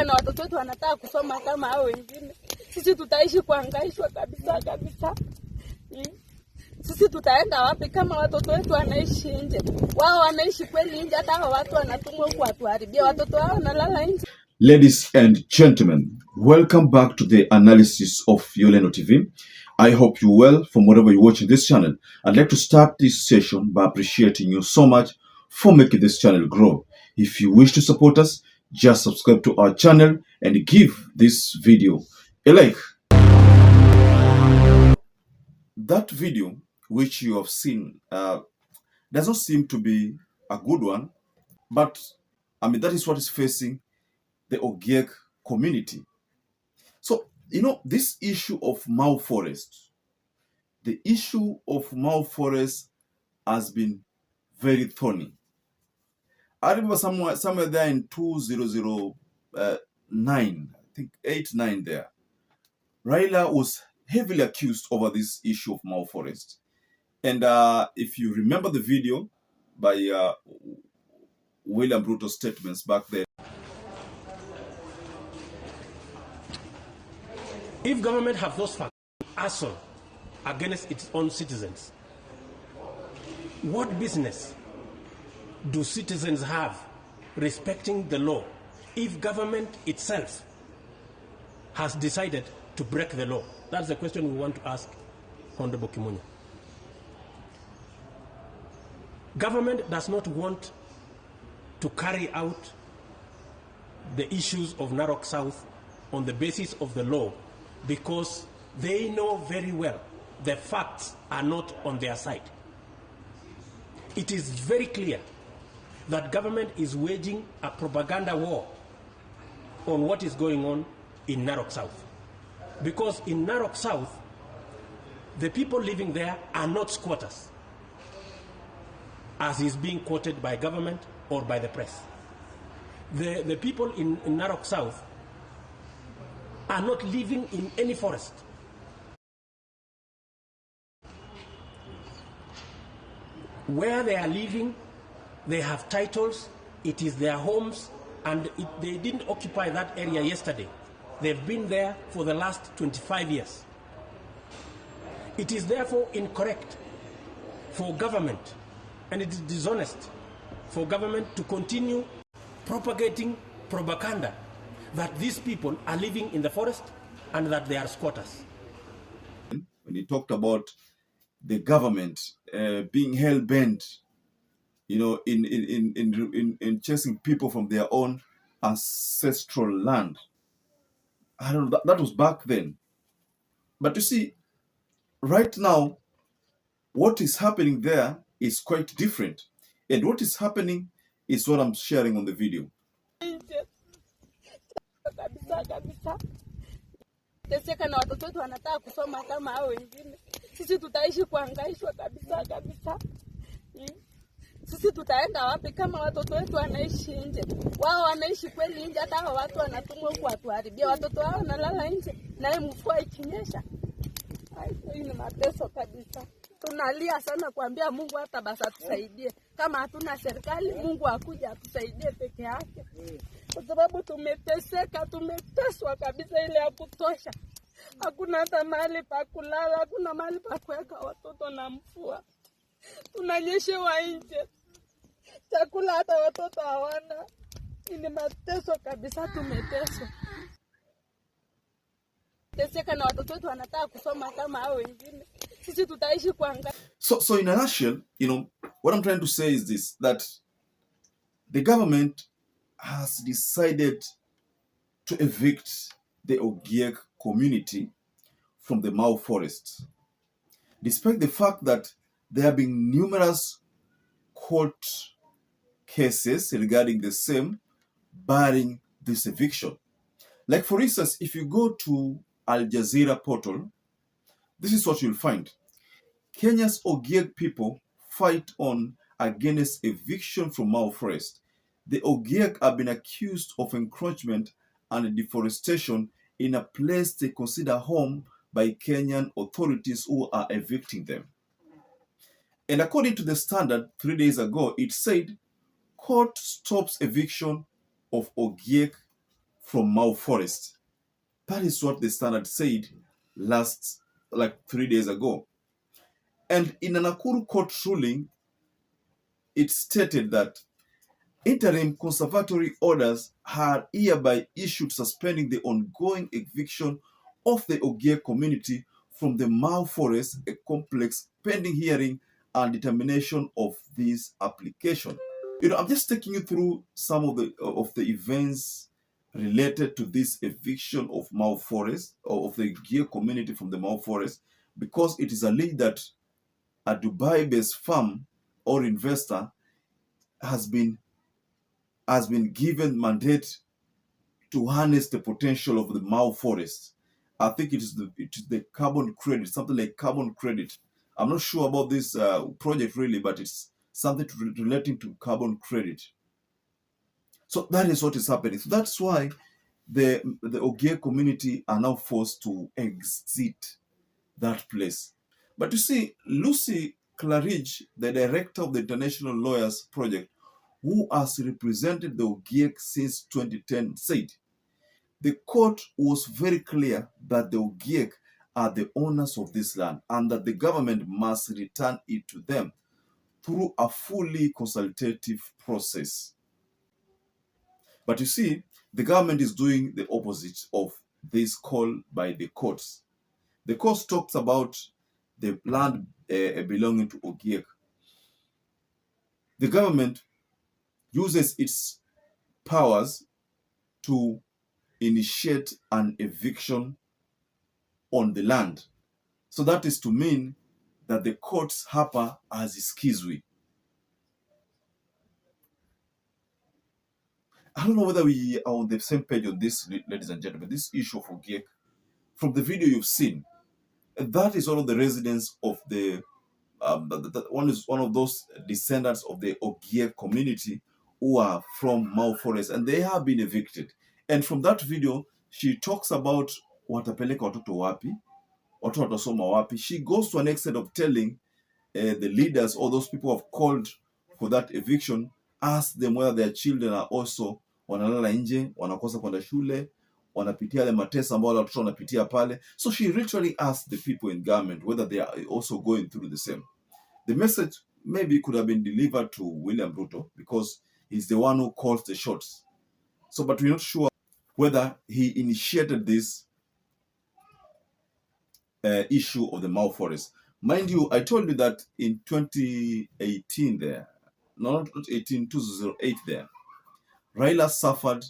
Teseka na watoto wetu wanataka kusoma kama hao wengine. Sisi tutaishi kuhangaishwa kabisa kabisa. Sisi tutaenda wapi kama watoto wetu wanaishi nje? Wao wanaishi kweli nje, hata hao watu wanatumwa huku watuharibia watoto wao wanalala nje. Ladies and gentlemen, welcome back to the analysis of YOLENO TV. I hope you're well from wherever you're watching this channel. I'd like to start this session by appreciating you so much for making this channel grow. If you wish to support us, just subscribe to our channel and give this video a like. That video which you have seen doesn't seem to be a good one, but I mean that is what is facing the Ogiek community. So, this issue of Mau Forest, the issue of Mau Forest has been very thorny. I remember somewhere there in 2009, I think 8-9 there, Raila was heavily accused over this issue of Mau Forest. And if you remember the video by William Ruto's statements back then, if government have those facts assault against its own citizens, what business do citizens have respecting the law if government itself has decided to break the law? That's the question we want to ask Honorable Kimunya. Government does not want to carry out the issues of Narok South on the basis of the law because they know very well the facts are not on their side. It is very clear that government is waging a propaganda war on what is going on in Narok South. Because in Narok South, the people living there are not squatters, as is being quoted by government or by the press. The people in Narok South are not living in any forest. Where they are living, they have titles, it is their homes, and they didn't occupy that area yesterday. They've been there for the last 25 years. It is therefore incorrect for government, and it is dishonest for government to continue propagating propaganda that these people are living in the forest and that they are squatters. When he talked about the government being hell-bent, in chasing people from their own ancestral land. I don't know, that was back then. But you see, right now, what is happening there is quite different. And what is happening is what I'm sharing on the video. Teseka na watoto wetu wanataka kusoma kama hao wengine. Sisi tutaishi kuhangaishwa kabisa kabisa. Sisi tutaenda wapi kama watoto wetu wanaishi nje? Wao wanaishi kweli nje, hata hao watu wanatumwa huku watuharibia watoto wao wanalala nje na mvua ikinyesha. Hii ni mateso kabisa. Tunalia sana kuambia Mungu hata basi atusaidie. Kama hatuna serikali, Mungu akuje atusaidie peke yake. Kwa sababu tumeteseka, tumeteswa kabisa ile ya kutosha. Hakuna hata mahali pa kulala, hakuna mahali pa kuweka watoto na mvua. Tunanyeshewa nje. Chakula hata watoto hawana. Ni mateso kabisa, tumeteswa. Teseka na watoto wetu wanataka kusoma kama hao wengine. Sisi tutaishi kuhangaika. So in a nutshell, what I'm trying to say is this, that the government has decided to evict the Ogiek community from the Mau Forest, despite the fact that there have been numerous court cases regarding the same barring this eviction. Like for instance, if you go to Al Jazeera portal, this is what you'll find. Kenya's Ogiek people fight on against eviction from Mau Forest. The Ogiek have been accused of encroachment and deforestation in a place they consider home by Kenyan authorities who are evicting them. And according to the Standard 3 days ago, it said, court stops eviction of Ogiek from Mau Forest. That is what the Standard said last, like 3 days ago. And in a Nakuru court ruling, it stated that interim conservatory orders are hereby issued suspending the ongoing eviction of the Ogiek community from the Mau Forest complex pending hearing and determination of this application. I'm just taking you through some of the events related to this eviction of Mau Forest, or of the Ogiek community from the Mau Forest, because it is alleged that a Dubai-based firm or investor has been given mandate to harness the potential of the Mau Forest. I think it is the carbon credit, something like carbon credit. I'm not sure about this project really, but it's something relating to carbon credit. So that is what is happening. So that's why the Ogiek community are now forced to exit that place. But you see, Lucy Claridge, the director of the International Lawyers Project, who has represented the Ogiek since 2010, said the court was very clear that the Ogiek are the owners of this land and that the government must return it to them through a fully consultative process. But you see, the government is doing the opposite of this call by the courts. The court talks about the land belonging to Ogiek. The government uses its powers to initiate an eviction on the land. So that is to mean that the courts hapa hazisikizwi. I don't know whether we are on the same page on this, ladies and gentlemen. This issue of Ogiek, from the video you've seen, that is one of the residents of the one of those descendants of the Ogiek community who are from Mau Forest, and they have been evicted. And from that video, she talks about watapeleka watoto wapi, watoto watasoma wapi. She goes to an extent of telling the leaders or those people who have called for that eviction, ask them whether their children are also wanalala nje, wanakosa kwenda shule, wanapitia le mateso ambao watoto wanapitia pale. So she literally asked the people in government whether they are also going through the same. The message maybe could have been delivered to William Ruto because he's the one who calls the shots. So, but we're not sure whether he initiated this issue of the Mau Forest. Mind you, I told you that in 2018 there, not 18, 2008 there, Raila suffered,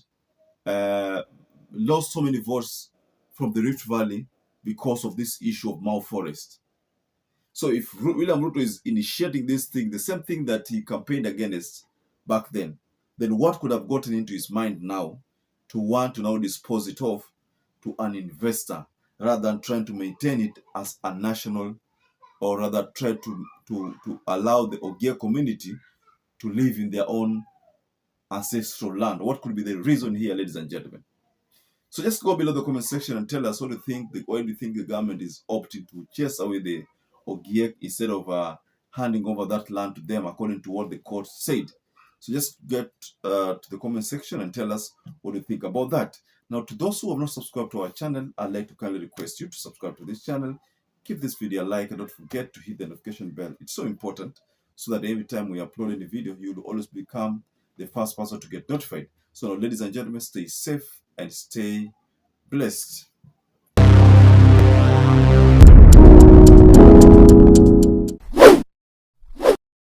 lost so many votes from the Riftvalley because of this issue of Mau Forest. So if William Ruto is initiating this thing, the same thing that he campaigned against back then what could have gotten into his mind now to want to now dispose it off to an investor rather than trying to maintain it as a national, or rather try to allow the Ogiek community to live in their own ancestral land? What could be the reason here, ladies and gentlemen? So just go below the comment section and tell us what you think. Why do you think the government is opting to chase away the Ogiek instead of handing over that land to them according to what the court said? So just get to the comment section and tell us what you think about that. Now, to those who have not subscribed to our channel, I'd like to kindly request you to subscribe to this channel. Give this video a like and don't forget to hit the notification bell. It's so important so that every time we upload any video, you will always become the first person to get notified. So now, ladies and gentlemen, stay safe and stay blessed.